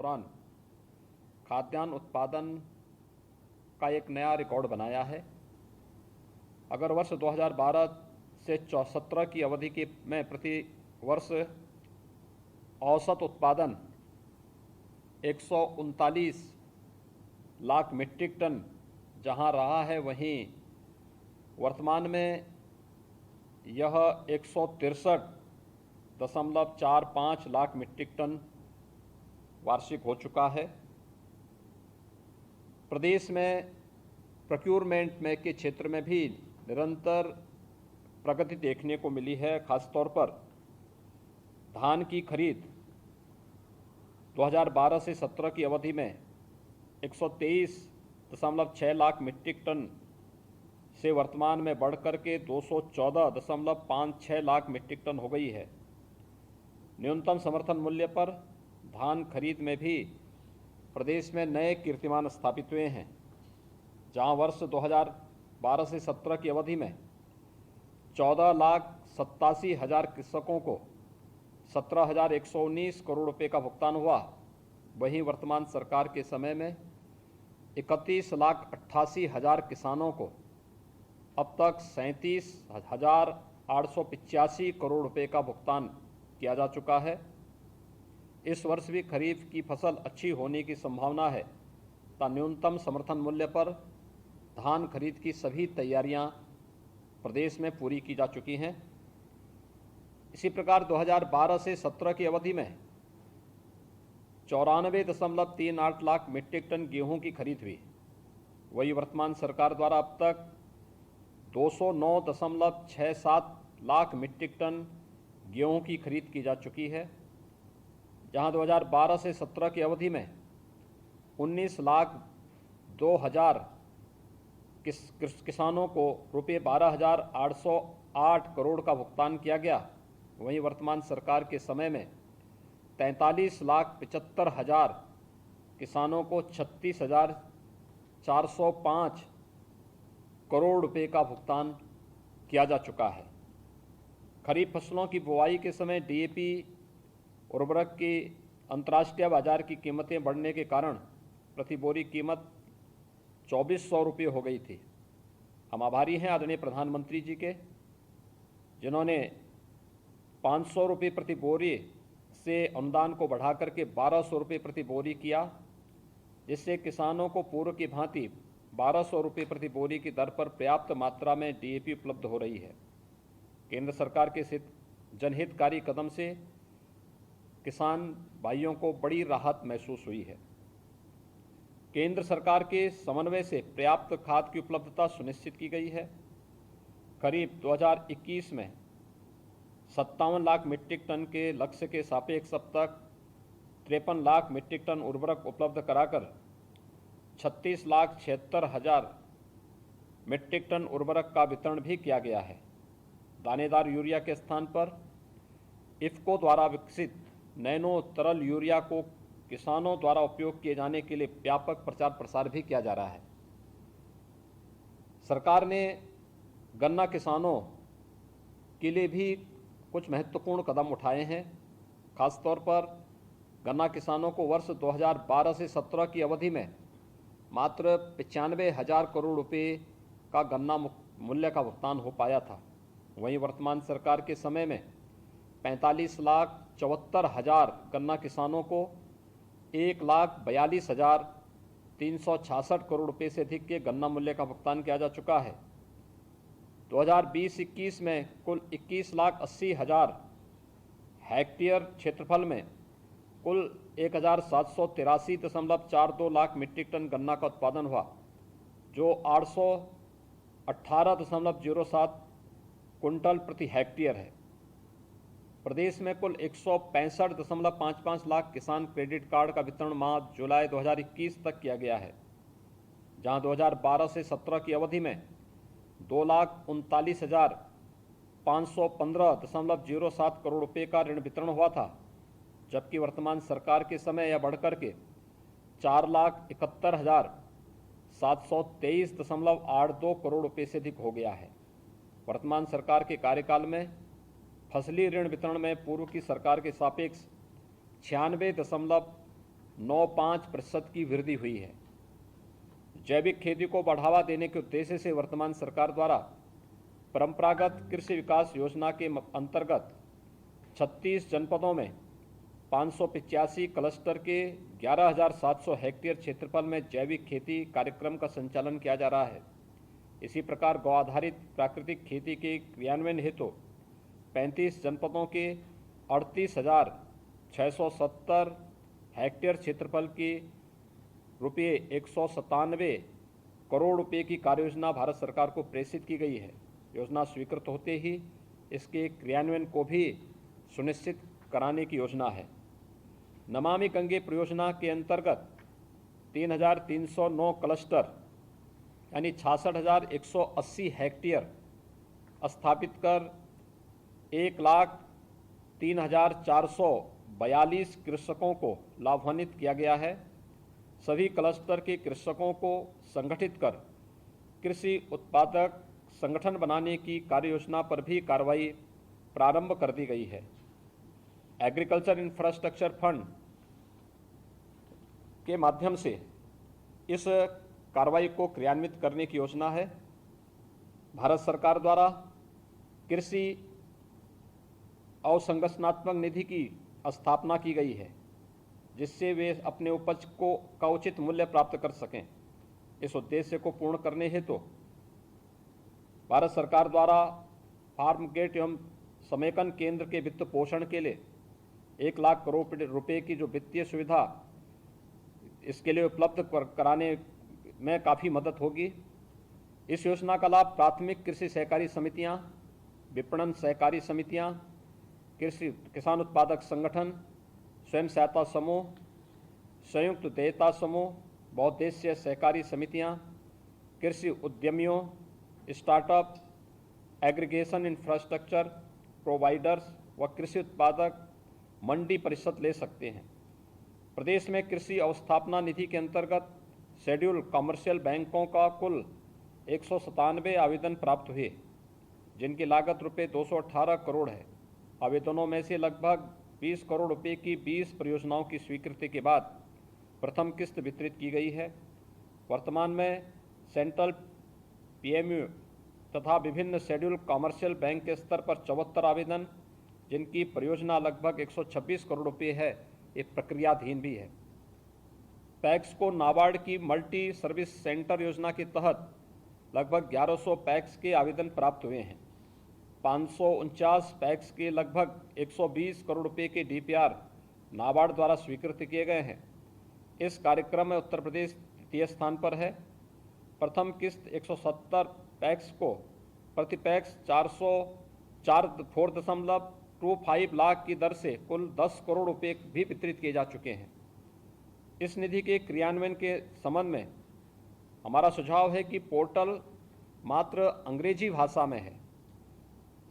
दौरान खाद्यान्न उत्पादन का एक नया रिकॉर्ड बनाया है। अगर वर्ष 2012 से 17 की अवधि में प्रति वर्ष औसत उत्पादन 139 लाख मीट्रिक टन जहां रहा है, वहीं वर्तमान में यह 163.45 लाख मीट्रिक टन वार्षिक हो चुका है। प्रदेश में प्रोक्योरमेंट में के क्षेत्र में भी निरंतर प्रगति देखने को मिली है। खासतौर पर धान की खरीद 2012 से 17 की अवधि में 123.6 लाख मीट्रिक टन से वर्तमान में बढ़कर के 214.56 लाख मीट्रिक टन हो गई है। न्यूनतम समर्थन मूल्य पर धान खरीद में भी प्रदेश में नए कीर्तिमान स्थापित हुए हैं, जहां वर्ष 2012 से 17 की अवधि में 14,87,000 कृषकों को 17,119 करोड़ रुपए का भुगतान हुआ। वहीं वर्तमान सरकार के समय में 31,88,000 किसानों को अब तक 37,885 करोड़ रुपए का भुगतान किया जा चुका है। इस वर्ष भी खरीफ की फसल अच्छी होने की संभावना है, तथा न्यूनतम समर्थन मूल्य पर धान खरीद की सभी तैयारियां प्रदेश में पूरी की जा चुकी हैं। इसी प्रकार 2012 से 17 की अवधि में 94.38 लाख मीट्रिक टन गेहूं की खरीद हुई। वही वर्तमान सरकार द्वारा अब तक 209.67 लाख मीट्रिक टन गेहूं की खरीद की जा चुकी है, जहां 2012 से 17 की अवधि में 19,02,000 किसानों को रुपये 12,808 करोड़ का भुगतान किया गया। वहीं वर्तमान सरकार के समय में 43,75,000 किसानों को 36,405 करोड़ रुपए का भुगतान किया जा चुका है। खरीफ फसलों की बुआई के समय डीएपी उर्वरक की अंतर्राष्ट्रीय बाजार की कीमतें बढ़ने के कारण प्रति बोरी कीमत 2,400 रुपये हो गई थी। हम आभारी हैं आदरणीय प्रधानमंत्री जी के, जिन्होंने 500 रुपये प्रति बोरी से अनुदान को बढ़ा करके 1,200 रुपये प्रति बोरी किया, जिससे किसानों को पूर्व की भांति 1,200 रुपये प्रति बोरी की दर पर पर्याप्त मात्रा में डीएपी उपलब्ध हो रही है। केंद्र सरकार के जनहितकारी कदम से किसान भाइयों को बड़ी राहत महसूस हुई है। केंद्र सरकार के समन्वय से पर्याप्त खाद की उपलब्धता सुनिश्चित की गई है। करीब 2021 में 57 लाख मीट्रिक टन के लक्ष्य के सापेक्ष अब तक 53 लाख मीट्रिक टन उर्वरक उपलब्ध कराकर 36,76,000 मीट्रिक टन उर्वरक का वितरण भी किया गया है। दानेदार यूरिया के स्थान पर इफ्को द्वारा विकसित नैनो तरल यूरिया को किसानों द्वारा उपयोग किए जाने के लिए व्यापक प्रचार प्रसार भी किया जा रहा है। सरकार ने गन्ना किसानों के लिए भी कुछ महत्वपूर्ण कदम उठाए हैं। खासतौर पर गन्ना किसानों को वर्ष 2012 से 17 की अवधि में मात्र 95,000 करोड़ रुपए का गन्ना मूल्य का भुगतान हो पाया था। वहीं वर्तमान सरकार के समय में 45,74,000 गन्ना किसानों को 1,42,366 करोड़ रुपए से अधिक के गन्ना मूल्य का भुगतान किया जा चुका है। 2020-21 में कुल 21,80,000 हेक्टेयर क्षेत्रफल में कुल 1,783.42 लाख मीट्रिक टन गन्ना का उत्पादन हुआ, जो 818.07 कुंटल प्रति हेक्टेयर है। प्रदेश में कुल 165.55 लाख किसान क्रेडिट कार्ड का वितरण माह जुलाई 2021 तक किया गया है, जहां 2012 से 17 की अवधि में 2,39,515.07 करोड़ रुपए का ऋण वितरण हुआ था, जबकि वर्तमान सरकार के समय यह बढ़कर के 4,71,723.82 करोड़ रुपए से अधिक हो गया है। वर्तमान सरकार के कार्यकाल में फसली ऋण वितरण में पूर्व की सरकार के सापेक्ष 96 9.5% की वृद्धि हुई है। जैविक खेती को बढ़ावा देने के उद्देश्य से वर्तमान सरकार द्वारा परंपरागत कृषि विकास योजना के अंतर्गत 36 जनपदों में 585 क्लस्टर के 11,700 हेक्टेयर क्षेत्रफल में जैविक खेती कार्यक्रम का संचालन किया जा रहा है। इसी प्रकार गौ आधारित प्राकृतिक खेती के क्रियान्वयन हेतु 35 जनपदों के 38,670 हेक्टेयर क्षेत्रफल की रुपये 197 करोड़ रुपये की कार्ययोजना भारत सरकार को प्रेषित की गई है। योजना स्वीकृत होते ही इसके क्रियान्वयन को भी सुनिश्चित कराने की योजना है। नमामि गंगे परियोजना के अंतर्गत 3,309 क्लस्टर यानी 66,180 हेक्टेयर स्थापित कर 1,03,442 कृषकों को लाभान्वित किया गया है। सभी क्लस्टर के कृषकों को संगठित कर कृषि उत्पादक संगठन बनाने की कार्ययोजना पर भी कार्रवाई प्रारंभ कर दी गई है। एग्रीकल्चर इंफ्रास्ट्रक्चर फंड के माध्यम से इस कार्रवाई को क्रियान्वित करने की योजना है। भारत सरकार द्वारा कृषि अवसंरचनात्मक निधि की स्थापना की गई है, जिससे वे अपने उपज का उचित मूल्य प्राप्त कर सकें। इस उद्देश्य को पूर्ण करने हेतु भारत सरकार द्वारा फार्म गेट एवं समेकन केंद्र के वित्त पोषण के लिए 1 लाख करोड़ रुपए की जो वित्तीय सुविधा इसके लिए उपलब्ध कराने में काफ़ी मदद होगी। इस योजना का लाभ प्राथमिक कृषि सहकारी समितियां, विपणन सहकारी समितियां, किसान उत्पादक संगठन, स्वयं सहायता समूह, संयुक्त देयता समूह, बहुउद्देश्यीय सहकारी समितियां, कृषि उद्यमियों, स्टार्टअप, एग्रीगेशन इंफ्रास्ट्रक्चर प्रोवाइडर्स व कृषि उत्पादक मंडी परिषद ले सकते हैं। प्रदेश में कृषि अवस्थापना निधि के अंतर्गत शेड्यूल कमर्शियल बैंकों का कुल 197 आवेदन प्राप्त हुए, जिनकी लागत रुपये 218 करोड़ है। आवेदनों में से लगभग 20 करोड़ रुपए की 20 परियोजनाओं की स्वीकृति के बाद प्रथम किस्त वितरित की गई है। वर्तमान में सेंट्रल पीएमयू तथा विभिन्न शेड्यूल कमर्शियल बैंक के स्तर पर 74 आवेदन, जिनकी परियोजना लगभग 126 करोड़ रुपए है, एक प्रक्रियाधीन भी है। पैक्स को नाबार्ड की मल्टी सर्विस सेंटर योजना के तहत लगभग 1100 पैक्स के आवेदन प्राप्त हुए हैं। 549 पैक्स के लगभग 120 करोड़ रुपए के डीपीआर नाबार्ड द्वारा स्वीकृत किए गए हैं। इस कार्यक्रम में उत्तर प्रदेश तृतीय स्थान पर है। प्रथम किस्त 170 पैक्स को प्रति पैक्स 4.25 लाख की दर से कुल 10 करोड़ रुपए भी वितरित किए जा चुके हैं। इस निधि के क्रियान्वयन के संबंध में हमारा सुझाव है कि पोर्टल मात्र अंग्रेजी भाषा में है।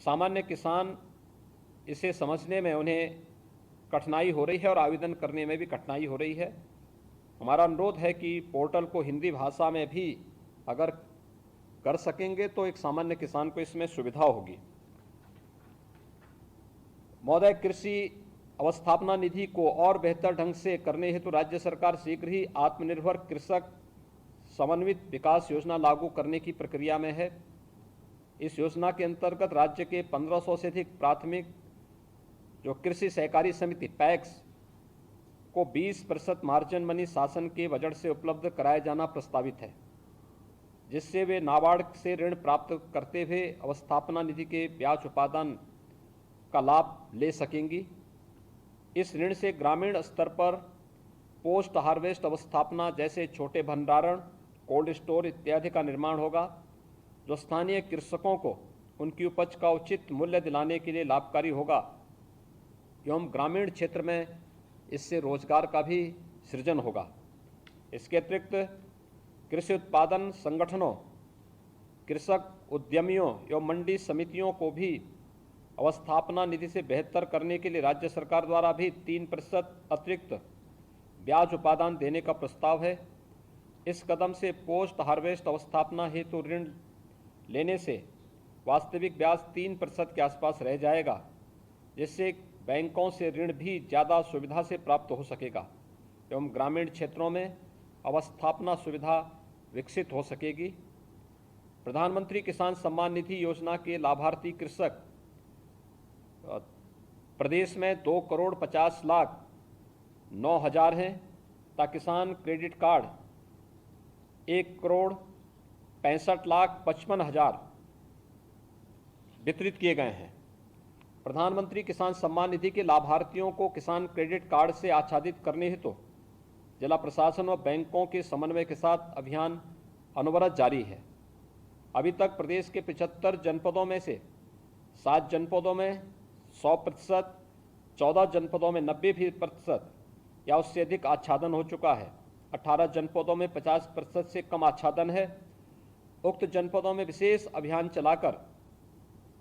सामान्य किसान इसे समझने में उन्हें कठिनाई हो रही है और आवेदन करने में भी कठिनाई हो रही है। हमारा अनुरोध है कि पोर्टल को हिंदी भाषा में भी अगर कर सकेंगे तो एक सामान्य किसान को इसमें सुविधा होगी। महोदय, कृषि अवस्थापना निधि को और बेहतर ढंग से करने हेतु राज्य सरकार शीघ्र ही आत्मनिर्भर कृषक समन्वित विकास योजना लागू करने की प्रक्रिया में है। इस योजना के अंतर्गत राज्य के 1500 से अधिक प्राथमिक जो कृषि सहकारी समिति पैक्स को 20% मार्जिन मनी शासन के बजट से उपलब्ध कराया जाना प्रस्तावित है, जिससे वे नाबार्ड से ऋण प्राप्त करते हुए अवस्थापना निधि के ब्याज उपादान का लाभ ले सकेंगी। इस ऋण से ग्रामीण स्तर पर पोस्ट हार्वेस्ट अवस्थापना जैसे छोटे भंडारण, कोल्ड स्टोर इत्यादि का निर्माण होगा, जो स्थानीय कृषकों को उनकी उपज का उचित मूल्य दिलाने के लिए लाभकारी होगा एवं ग्रामीण क्षेत्र में इससे रोजगार का भी सृजन होगा। इसके अतिरिक्त कृषि उत्पादन संगठनों, कृषक उद्यमियों एवं मंडी समितियों को भी अवस्थापना निधि से बेहतर करने के लिए राज्य सरकार द्वारा भी 3% अतिरिक्त ब्याज उपादान देने का प्रस्ताव है। इस कदम से पोस्ट हार्वेस्ट अवस्थापना हेतु ऋण लेने से वास्तविक ब्याज 3% के आसपास रह जाएगा, जिससे बैंकों से ऋण भी ज़्यादा सुविधा से प्राप्त हो सकेगा। एवं ग्रामीण क्षेत्रों में अवस्थापना सुविधा विकसित हो सकेगी। प्रधानमंत्री किसान सम्मान निधि योजना के लाभार्थी कृषक प्रदेश में 2,50,09,000 हैं, तथा किसान क्रेडिट कार्ड 1,65,55,000 वितरित किए गए हैं। प्रधानमंत्री किसान सम्मान निधि के लाभार्थियों को किसान क्रेडिट कार्ड से आच्छादित करने हेतु जिला प्रशासन व बैंकों के समन्वय के साथ अभियान अनवरत जारी है। अभी तक प्रदेश के 75 जनपदों में से 7 जनपदों में 100%, 14 जनपदों में 90% या उससे अधिक आच्छादन हो चुका है। 18 जनपदों में 50% से कम आच्छादन है। उक्त जनपदों में विशेष अभियान चलाकर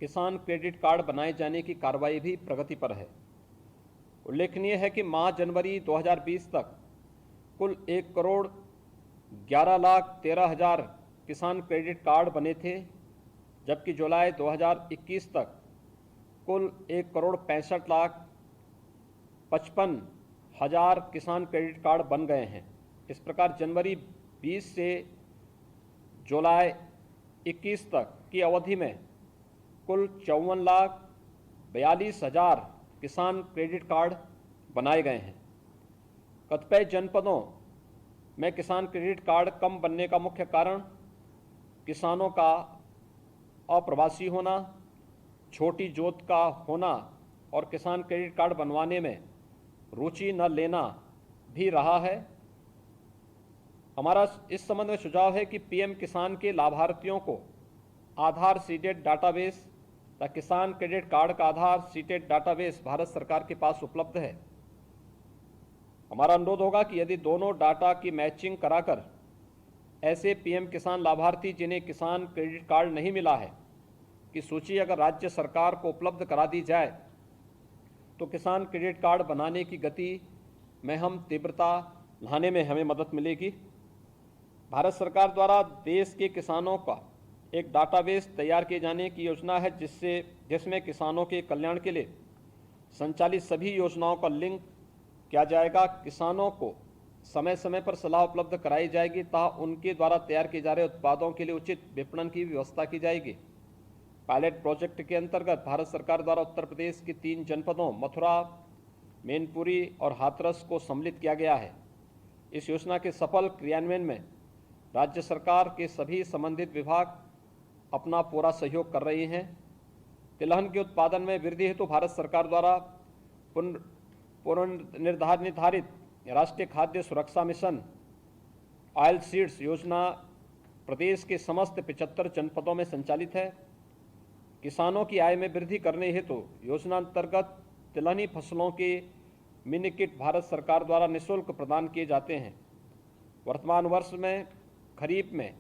किसान क्रेडिट कार्ड बनाए जाने की कार्रवाई भी प्रगति पर है। उल्लेखनीय है कि माह जनवरी 2020 तक कुल 1,11,13,000 किसान क्रेडिट कार्ड बने थे, जबकि जुलाई 2021 तक कुल 1,65,55,000 किसान क्रेडिट कार्ड बन गए हैं। इस प्रकार जनवरी 20 से जुलाई 21 तक की अवधि में कुल 54,42,000 किसान क्रेडिट कार्ड बनाए गए हैं। कतिपय जनपदों में किसान क्रेडिट कार्ड कम बनने का मुख्य कारण किसानों का अप्रवासी होना, छोटी जोत का होना और किसान क्रेडिट कार्ड बनवाने में रुचि न लेना भी रहा है। हमारा इस संबंध में सुझाव है कि पीएम किसान के लाभार्थियों को आधार सीडेड डाटाबेस तथा किसान क्रेडिट कार्ड का आधार सीडेड डाटाबेस भारत सरकार के पास उपलब्ध है। हमारा अनुरोध होगा कि यदि दोनों डाटा की मैचिंग कराकर ऐसे पीएम किसान लाभार्थी जिन्हें किसान क्रेडिट कार्ड नहीं मिला है की सूची अगर राज्य सरकार को उपलब्ध करा दी जाए तो किसान क्रेडिट कार्ड बनाने की गति में हम तीव्रता लाने में हमें मदद मिलेगी। भारत सरकार द्वारा देश के किसानों का एक डाटाबेस तैयार किए जाने की योजना है, जिसमें किसानों के कल्याण के लिए संचालित सभी योजनाओं का लिंक किया जाएगा। किसानों को समय समय पर सलाह उपलब्ध कराई जाएगी तथा उनके द्वारा तैयार किए जा रहे उत्पादों के लिए उचित विपणन की व्यवस्था की जाएगी। पायलट प्रोजेक्ट के अंतर्गत भारत सरकार द्वारा उत्तर प्रदेश के 3 जनपदों मथुरा, मैनपुरी और हाथरस को सम्मिलित किया गया है। इस योजना के सफल क्रियान्वयन में राज्य सरकार के सभी संबंधित विभाग अपना पूरा सहयोग कर रहे हैं। तिलहन के उत्पादन में वृद्धि हेतु भारत सरकार द्वारा निर्धारित राष्ट्रीय खाद्य सुरक्षा मिशन ऑयल सीड्स योजना प्रदेश के समस्त 75 जनपदों में संचालित है। किसानों की आय में वृद्धि करने हेतु योजना अंतर्गत तिलहनी फसलों के मिनी किट भारत सरकार द्वारा निःशुल्क प्रदान किए जाते हैं। वर्तमान वर्ष में खरीफ में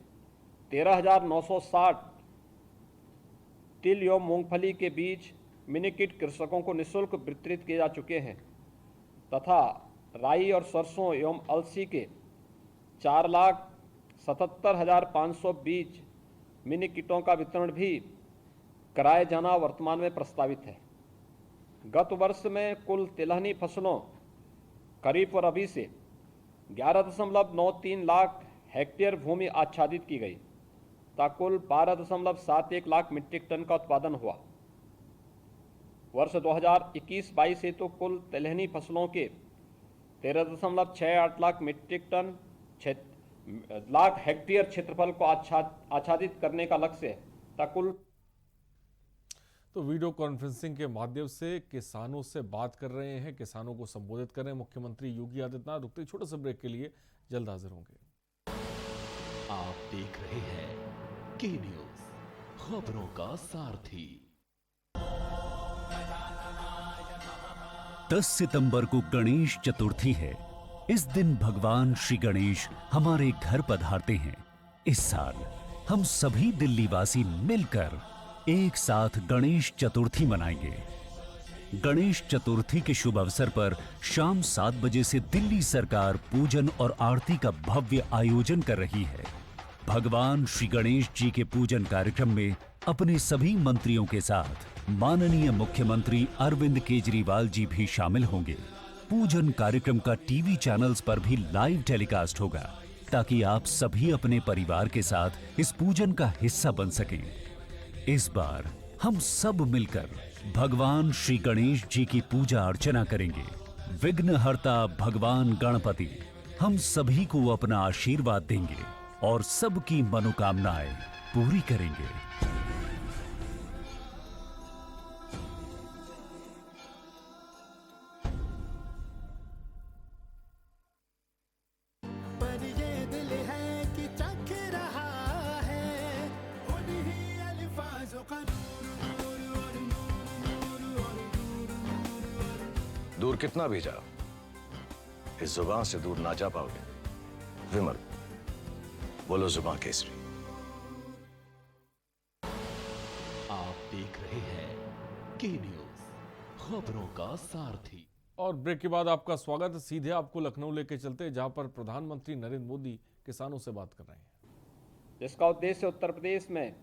13,960 तिल एवं मूंगफली के बीज मिनी किट कृषकों को निःशुल्क वितरित किए जा चुके हैं तथा राई और सरसों एवं अलसी के 4,77,500 बीज मिनी किटों का वितरण भी कराया जाना वर्तमान में प्रस्तावित है। गत वर्ष में कुल तिलहनी फसलों खरीफ और रबी से 11.93 लाख हेक्टेयर भूमि आच्छादित की गई तथा कुल 12.71 लाख मीट्रिक टन का उत्पादन हुआ। वर्ष 2021-22 से तो कुल तिलहनी फसलों के 13.68 lakh metric ton lakh hectare क्षेत्रफल को आच्छादित करने का लक्ष्य है तथा कुल। तो वीडियो कॉन्फ्रेंसिंग के माध्यम से किसानों से बात कर रहे हैं, किसानों को संबोधित कर रहे हैं मुख्यमंत्री योगी आदित्यनाथ। रुकते छोटे से ब्रेक के लिए जल्द हाजिर होंगे। आप देख रहे हैं के न्यूज, खबरों का सारथी। 10 सितंबर को गणेश चतुर्थी है। इस दिन भगवान श्री गणेश हमारे घर पधारते हैं। इस साल हम सभी दिल्ली वासी मिलकर एक साथ गणेश चतुर्थी मनाएंगे। गणेश चतुर्थी के शुभ अवसर पर शाम 7 बजे से दिल्ली सरकार पूजन और आरती का भव्य आयोजन कर रही है। भगवान श्री गणेश जी के पूजन कार्यक्रम में अपने सभी मंत्रियों के साथ माननीय मुख्यमंत्री अरविंद केजरीवाल जी भी शामिल होंगे। पूजन कार्यक्रम का टीवी चैनल्स पर भी लाइव टेलीकास्ट होगा, ताकि आप सभी अपने परिवार के साथ इस पूजन का हिस्सा बन सकें। इस बार हम सब मिलकर भगवान श्री गणेश जी की पूजा अर्चना करेंगे। विघ्नहर्ता भगवान गणपति हम सभी को अपना आशीर्वाद देंगे और सबकी मनोकामनाएं पूरी करेंगे। पर ये दिल है कि चख रहा है उन्हीं अल्फाजों का दूर कितना भी जाओ, इस जुबान से दूर ना जा पाओगे। विमल, बोलो जुबान केसरी। आप देख रहे हैं के न्यूज, खबरों का सारथी। और ब्रेक के बाद आपका स्वागत है। सीधे आपको लखनऊ लेके चलते हैं, जहां पर प्रधानमंत्री नरेंद्र मोदी किसानों से बात कर रहे हैं। जिसका उद्देश्य उत्तर प्रदेश में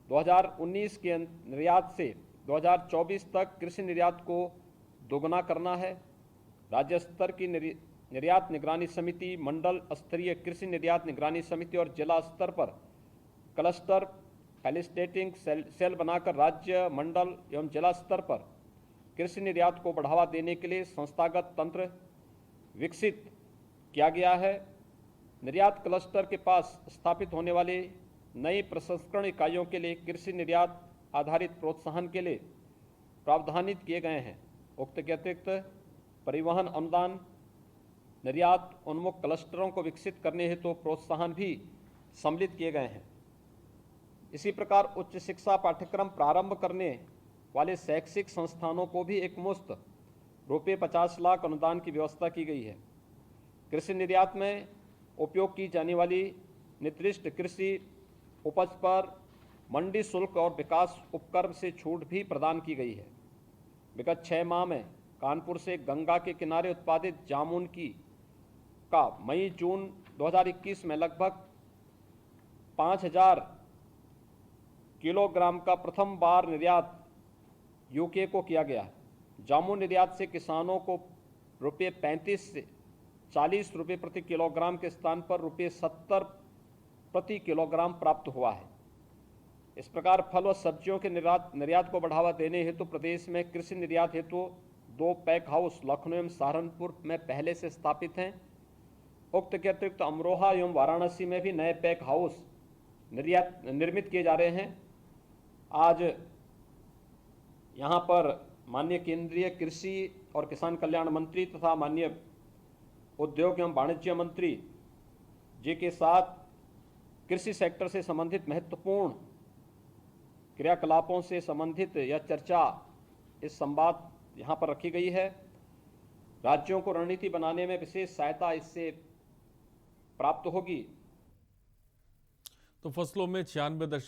2019 के निर्यात से 2024 तक कृषि निर्यात को दोगुना करना है। राज्य स्तर की निर्यात निगरानी समिति, मंडल स्तरीय कृषि निर्यात निगरानी समिति और जिला स्तर पर क्लस्टर फैसिलिटेटिंग सेल बनाकर राज्य, मंडल एवं जिला स्तर पर कृषि निर्यात को बढ़ावा देने के लिए संस्थागत तंत्र विकसित किया गया है। निर्यात क्लस्टर के पास स्थापित होने वाले नई प्रसंस्करण इकाइयों के लिए कृषि निर्यात आधारित प्रोत्साहन के लिए प्रावधानित किए गए हैं। उक्त के अतिरिक्त परिवहन अनुदान, निर्यात उन्मुख क्लस्टरों को विकसित करने हेतु प्रोत्साहन भी सम्मिलित किए गए हैं। इसी प्रकार उच्च शिक्षा पाठ्यक्रम प्रारंभ करने वाले शैक्षिक संस्थानों को भी एक मुश्त रुपये 50 लाख अनुदान की व्यवस्था की गई है। कृषि निर्यात में उपयोग की जाने वाली निर्दिष्ट कृषि उपज पर मंडी शुल्क और विकास उपकर से छूट भी प्रदान की गई है। विगत 6 माह में कानपुर से गंगा के किनारे उत्पादित जामुन का मई-जून 2021 में लगभग 5000 किलोग्राम का प्रथम बार निर्यात यूके को किया गया। जामुन निर्यात से किसानों को रुपये 35 से 40 रुपये प्रति किलोग्राम के स्थान पर रुपये 70 प्रति किलोग्राम प्राप्त हुआ है। इस प्रकार फल व सब्जियों के निर्यात को बढ़ावा देने हेतु प्रदेश में कृषि निर्यात हेतु 2 पैक हाउस लखनऊ एवं सहारनपुर में पहले से स्थापित हैं। उक्त के अतिरिक्त अमरोहा एवं वाराणसी में भी नए पैक हाउस निर्मित किए जा रहे हैं। आज यहाँ पर माननीय केंद्रीय कृषि और किसान कल्याण मंत्री तथा माननीय उद्योग एवं वाणिज्य मंत्री जी के साथ कृषि सेक्टर से संबंधित महत्वपूर्ण क्रियाकलापों से संबंधित यह चर्चा, इस संवाद यहाँ पर रखी गई है। राज्यों को रणनीति बनाने में विशेष सहायता इससे प्राप्त होगी। तो फसलों में 96